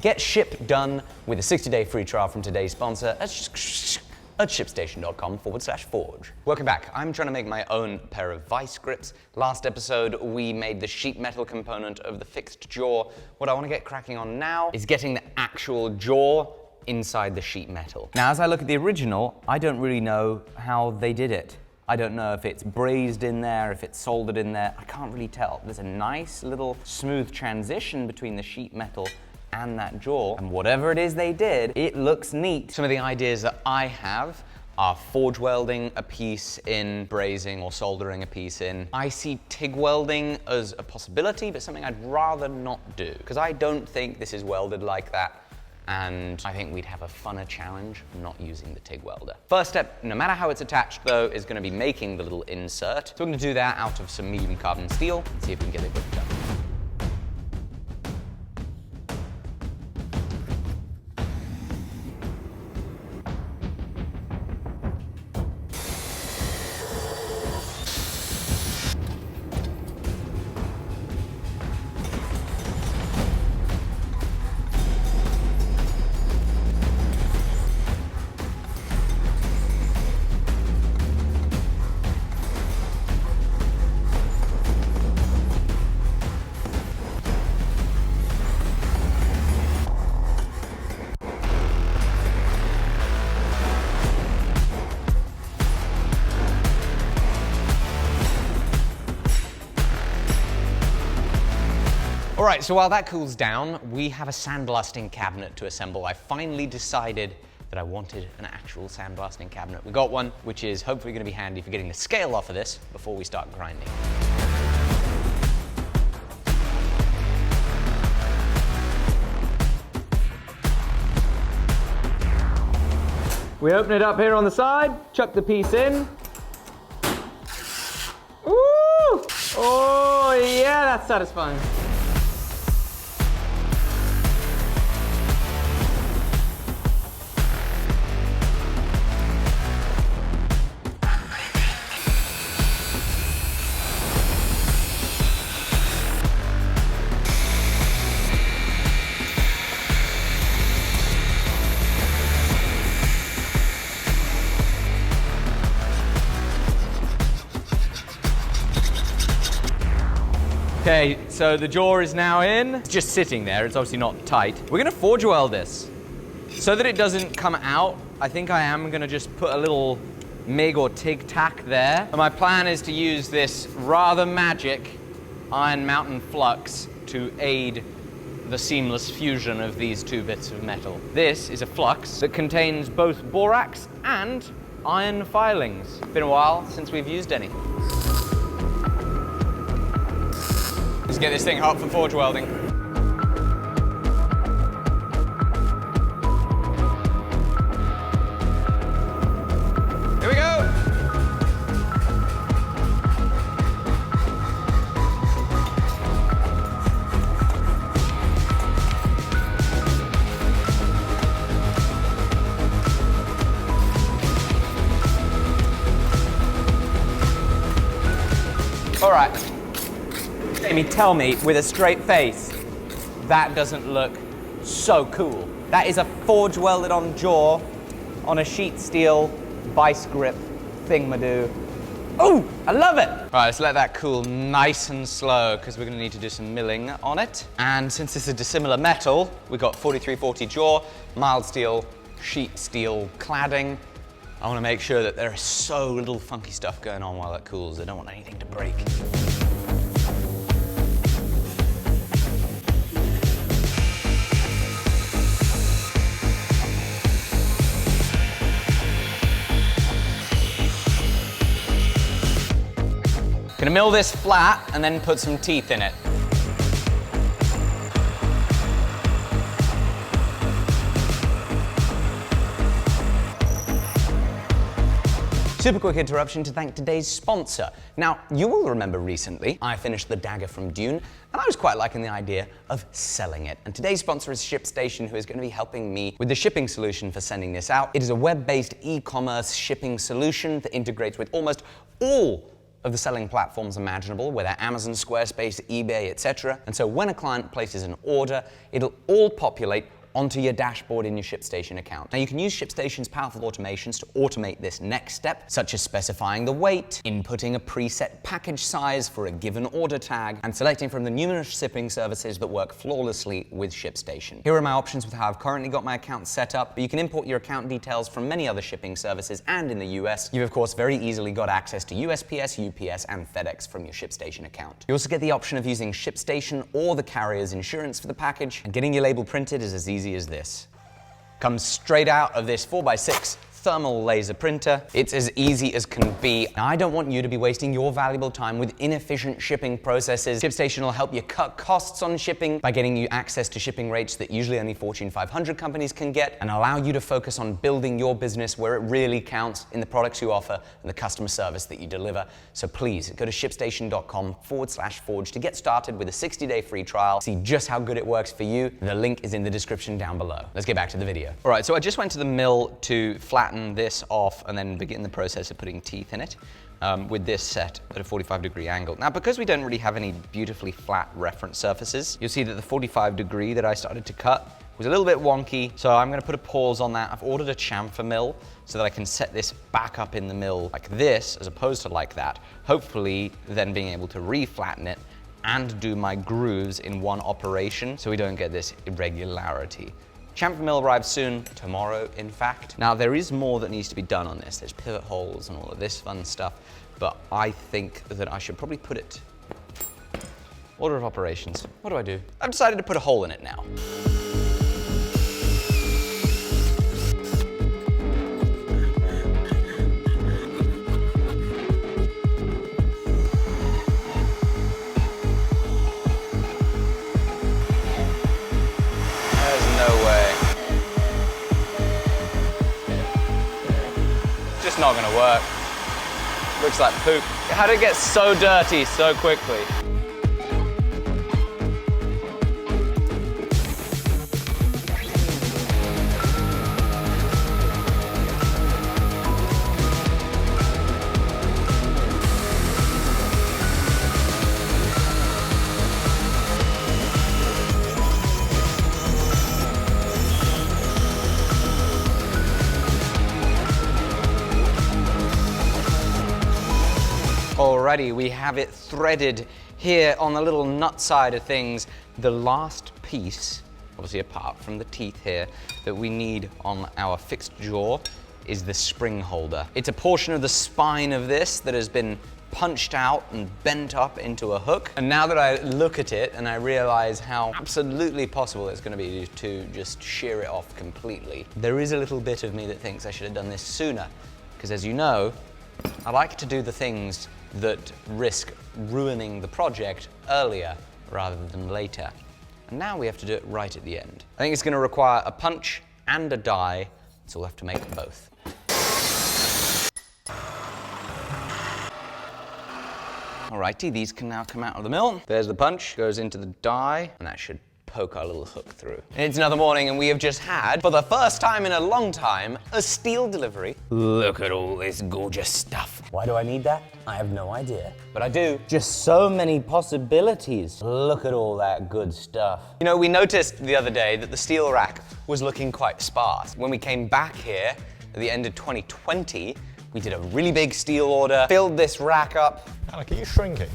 Get Ship done with a 60-day free trial from today's sponsor at shipstation.com/forge. Welcome back. I'm trying to make my own pair of vice grips. Last episode, we made the sheet metal component of the fixed jaw. What I want to get cracking on now is getting the actual jaw inside the sheet metal. Now, as I look at the original, I don't really know how they did it. I don't know if it's brazed in there, if it's soldered in there. I can't really tell. There's a nice little smooth transition between the sheet metal and that jaw, and whatever it is they did, it looks neat. Some of the ideas that I have are forge welding a piece in, brazing or soldering a piece in. I see TIG welding as a possibility, but something I'd rather not do, because I don't think this is welded like that, and I think we'd have a funner challenge not using the TIG welder. First step, no matter how it's attached though, is gonna be making the little insert. So we're gonna do that out of some medium carbon steel and see if we can get it hooked up. All right, so while that cools down, we have a sandblasting cabinet to assemble. I finally decided that I wanted an actual sandblasting cabinet. We got one, which is hopefully gonna be handy for getting the scale off of this before we start grinding. We open it up here on the side, chuck the piece in. Ooh! Oh, yeah, that's satisfying. Okay, so the jaw is now in. It's just sitting there, it's obviously not tight. We're gonna forge weld this. So that it doesn't come out, I think I am gonna just put a little MIG or TIG tack there. And my plan is to use this rather magic Iron Mountain flux to aid the seamless fusion of these two bits of metal. This is a flux that contains both borax and iron filings. It's been a while since we've used any. Let's get this thing hot for forge welding. Here we go! All right. Jamie, tell me with a straight face, that doesn't look so cool. That is a forge welded on jaw on a sheet steel vice grip thingamadoo. Oh, I love it! All right, let's let that cool nice and slow because we're gonna need to do some milling on it. And since this is a dissimilar metal, we've got 4340 jaw, mild steel, sheet steel cladding. I wanna make sure that there is so little funky stuff going on while it cools. I don't want anything to break. Gonna mill this flat and then put some teeth in it. Super quick interruption to thank today's sponsor. Now, you will remember recently I finished the dagger from Dune, and I was quite liking the idea of selling it. And today's sponsor is ShipStation, who is going to be helping me with the shipping solution for sending this out. It is a web-based e-commerce shipping solution that integrates with almost all of the selling platforms imaginable, whether Amazon, Squarespace, eBay, etc. And so when a client places an order, it'll all populate onto your dashboard in your ShipStation account. Now you can use ShipStation's powerful automations to automate this next step, such as specifying the weight, inputting a preset package size for a given order tag, and selecting from the numerous shipping services that work flawlessly with ShipStation. Here are my options with how I've currently got my account set up, but you can import your account details from many other shipping services, and in the US, you've of course very easily got access to USPS, UPS, and FedEx from your ShipStation account. You also get the option of using ShipStation or the carrier's insurance for the package, and getting your label printed is as easy as this. Comes straight out of this 4x6 thermal laser printer. It's as easy as can be. Now, I don't want you to be wasting your valuable time with inefficient shipping processes. ShipStation will help you cut costs on shipping by getting you access to shipping rates that usually only Fortune 500 companies can get, and allow you to focus on building your business where it really counts, in the products you offer and the customer service that you deliver. So please go to shipstation.com/forge to get started with a 60-day free trial. See just how good it works for you. The link is in the description down below. Let's get back to the video. All right, so I just went to the mill to flatten this off and then begin the process of putting teeth in it with this set at a 45-degree angle. Now, because we don't really have any beautifully flat reference surfaces, you'll see that the 45-degree that I started to cut was a little bit wonky, so I'm gonna put a pause on that. I've ordered a chamfer mill so that I can set this back up in the mill like this, as opposed to like that, hopefully then being able to re-flatten it and do my grooves in one operation so we don't get this irregularity. Chamfer mill arrives soon, tomorrow in fact. Now there is more that needs to be done on this. There's pivot holes and all of this fun stuff, but I think that I should probably put it, order of operations. What do? I've decided to put a hole in it now. Not gonna work. Looks like poop. How did it get so dirty so quickly? Alrighty, we have it threaded here on the little nut side of things. The last piece, obviously apart from the teeth here, that we need on our fixed jaw is the spring holder. It's a portion of the spine of this that has been punched out and bent up into a hook. And now that I look at it and I realize how absolutely possible it's gonna be to just shear it off completely, there is a little bit of me that thinks I should have done this sooner. Because as you know, I like to do the things that risk ruining the project earlier rather than later. And now we have to do it right at the end. I think it's gonna require a punch and a die, so we'll have to make both. Alrighty, these can now come out of the mill. There's the punch, goes into the die, and that should poke our little hook through. It's another morning and we have just had, for the first time in a long time, a steel delivery. Look at all this gorgeous stuff. Why do I need that? I have no idea. But I do. Just so many possibilities. Look at all that good stuff. You know, we noticed the other day that the steel rack was looking quite sparse. When we came back here at the end of 2020, we did a really big steel order, filled this rack up. Alec, are you shrinking?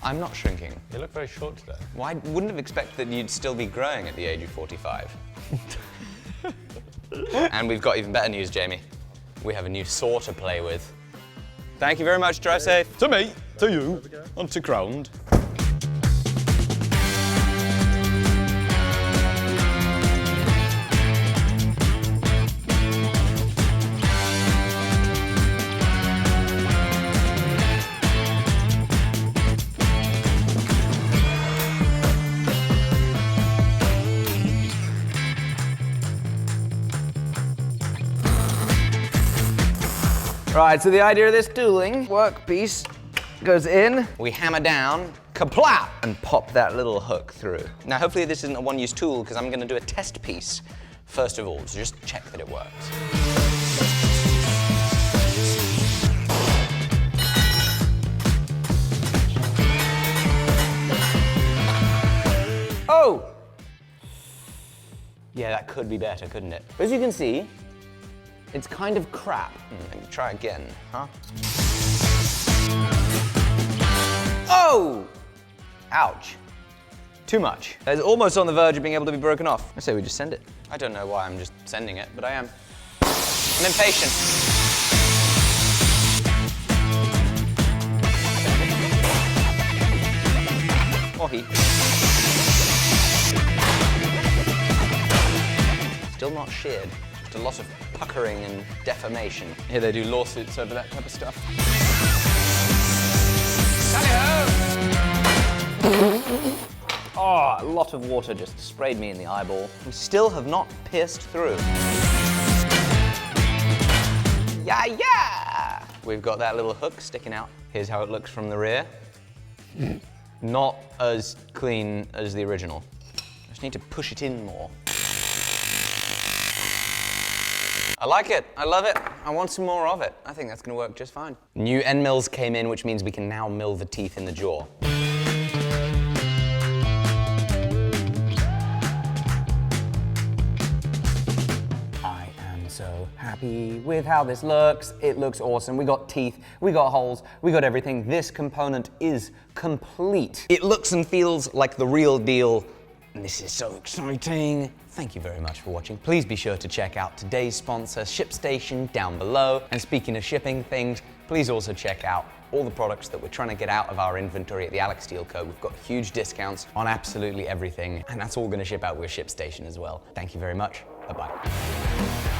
I'm not shrinking. You look very short today. Well, I wouldn't have expected that you'd still be growing at the age of 45. And we've got even better news, Jamie. We have a new saw to play with. Thank you very much, drive safe. To me, to you, and to ground. Right, so the idea of this tooling workpiece goes in, we hammer down, kapla, and pop that little hook through. Now, hopefully this isn't a one-use tool because I'm gonna do a test piece first of all, so just check that it works. Oh! Yeah, that could be better, couldn't it? As you can see, it's kind of crap. Let me try again, huh? Oh! Ouch. Too much. It's almost on the verge of being able to be broken off. I say we just send it. I don't know why I'm just sending it, but I am. I'm impatient. More heat. Still not sheared. Just a lot of puckering and deformation. Here they do lawsuits over that type of stuff. Oh, a lot of water just sprayed me in the eyeball. We still have not pierced through. Yeah, yeah! We've got that little hook sticking out. Here's how it looks from the rear. Not as clean as the original. Just need to push it in more. I like it. I love it. I want some more of it. I think that's going to work just fine. New end mills came in, which means we can now mill the teeth in the jaw. I am so happy with how this looks. It looks awesome. We got teeth, we got holes, we got everything. This component is complete. It looks and feels like the real deal, and this is so exciting. Thank you very much for watching. Please be sure to check out today's sponsor, ShipStation, down below. And speaking of shipping things, please also check out all the products that we're trying to get out of our inventory at the Alec Steele Co. We've got huge discounts on absolutely everything, and that's all going to ship out with ShipStation as well. Thank you very much. Bye-bye.